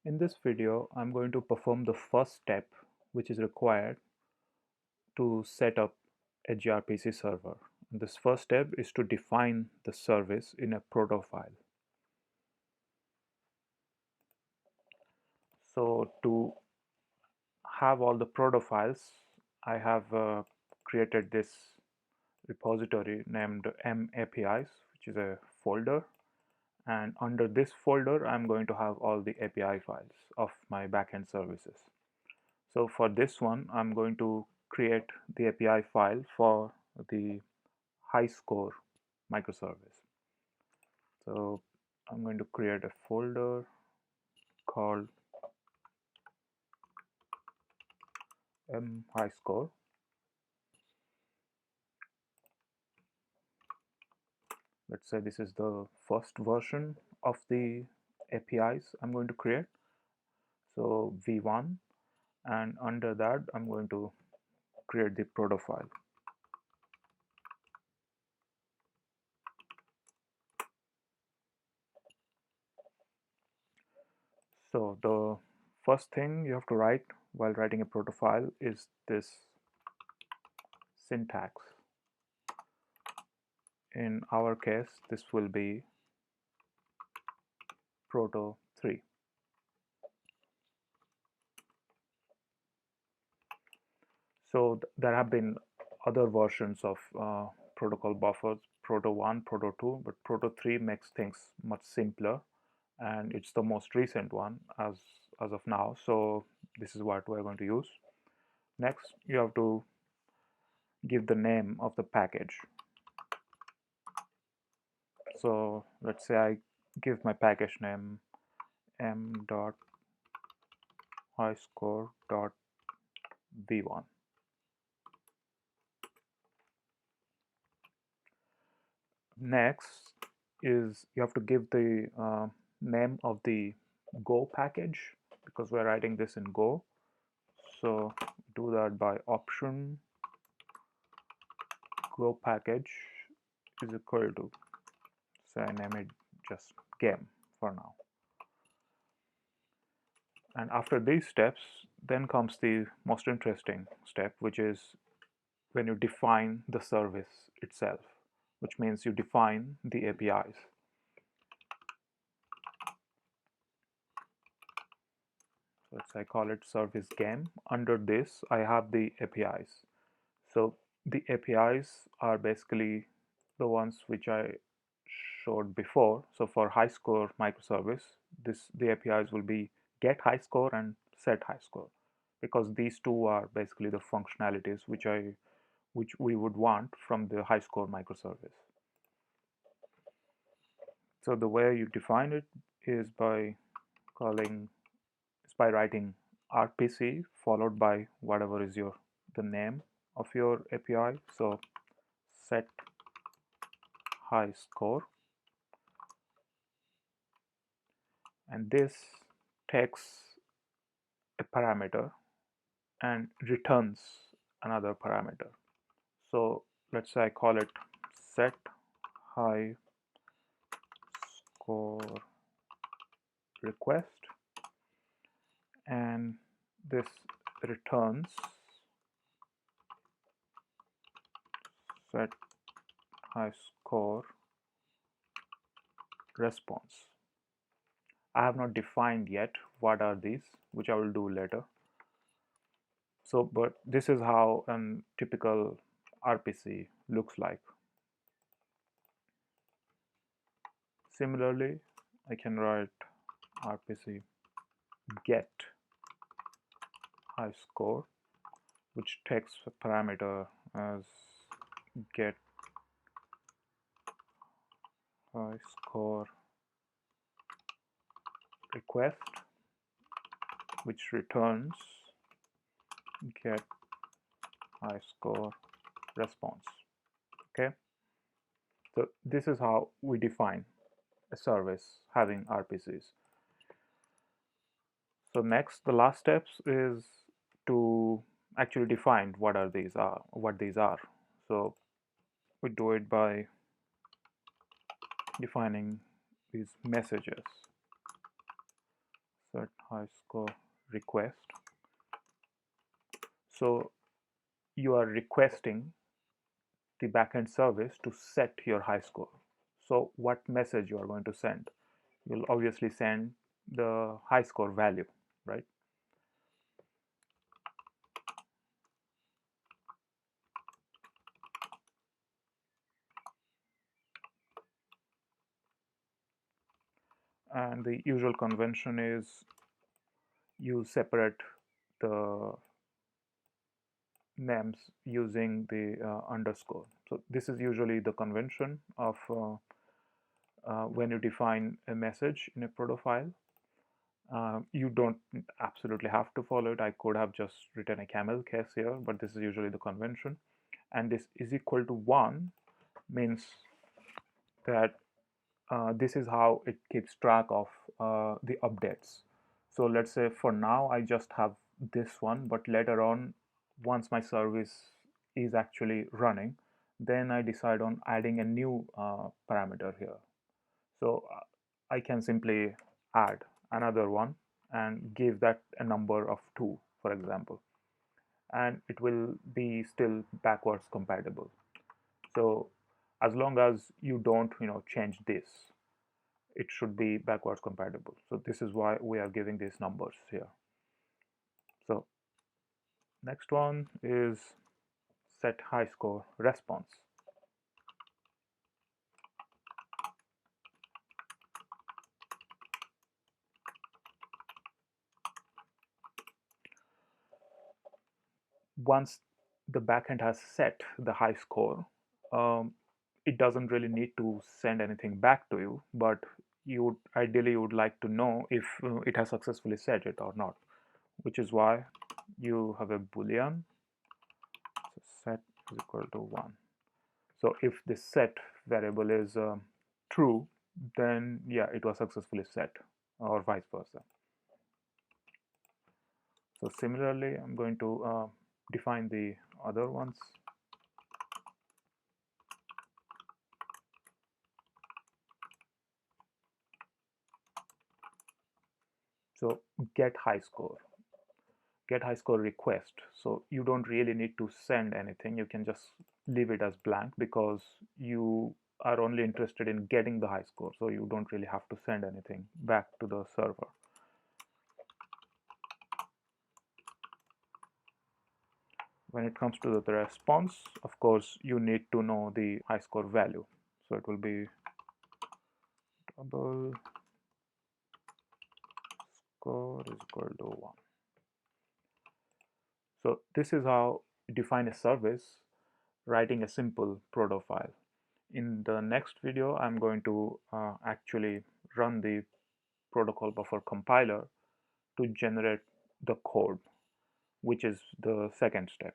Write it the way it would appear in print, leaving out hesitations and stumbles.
In this video, I'm going to perform the first step which is required to set up a gRPC server. This first step is to define the service in a proto file. So to have all the proto files, I have created this repository named m-APIs, which is a folder, and under this folder I'm going to have all the API files of my backend services. So for this one, I'm going to create the API file for the m-highscore microservice. So I'm going to create a folder called m-highscore. Let's say this is the first version of the APIs I'm going to create. So v1, and under that I'm going to create the proto file. So the first thing you have to write while writing a proto file is this syntax. In our case, this will be proto 3. So there have been other versions of protocol buffers, proto 1, proto 2, but proto 3 makes things much simpler, and it's the most recent one as of now. So this is what we're going to use. Next, you have to give the name of the package. So let's say I give my package name m.highscore.v1. Next is you have to give the name of the Go package, because we're writing this in Go. So do that by option Go package is equal to, so I name it just game for now. And after these steps, then comes the most interesting step, which is when you define the service itself, which means you define the APIs. So let's say I call it service game. Under this, I have the APIs. So the APIs are basically the ones which I showed before. So for m-highscore microservice, the APIs will be get m-highscore and set m-highscore, because these two are basically the functionalities which we would want from the m-highscore microservice. So the way you define it is by writing RPC followed by whatever is the name of your API. So set m-highscore, and this takes a parameter and returns another parameter. So let's say I call it set m-highscore request, and this returns set m-highscore response. I have not defined yet what are these, which I will do later. So, but this is how a typical RPC looks like. Similarly, I can write RPC get m-highscore, which takes a parameter as get m-highscore request, which returns get m-highscore response. Okay, so this is how we define a service having RPCs. So next, the last steps is to actually define what these are. So we do it by defining these messages. set high score request. So you are requesting the backend service to set your high score. So what message you are going to send? You'll obviously send the high score value, right? And the usual convention is you separate the names using the underscore. So this is usually the convention of when you define a message in a proto file. You don't absolutely have to follow it. I could have just written a camel case here, but this is usually the convention. And this is equal to 1 means that this is how it keeps track of the updates. So let's say for now I just have this one, but later on, once my service is actually running, then I decide on adding a new parameter here. So I can simply add another one and give that a number of 2, for example, and it will be still backwards compatible. So as long as you don't change this, it should be backwards compatible. So this is why we are giving these numbers here. So next one is set high score response. Once the backend has set the high score, um, it doesn't really need to send anything back to you, but you ideally would like to know if it has successfully set it or not, which is why you have a boolean. So set is equal to 1. So if the set variable is true, then yeah, it was successfully set, or vice versa. So similarly, I'm going to define the other ones. So get high score, request. So you don't really need to send anything. You can just leave it as blank because you are only interested in getting the high score. So you don't really have to send anything back to the server. When it comes to the response, of course, you need to know the high score value. So it will be double score is equal to 1. So this is how you define a service writing a simple proto file. In the next video, I'm going to actually run the protocol buffer compiler to generate the code, which is the second step.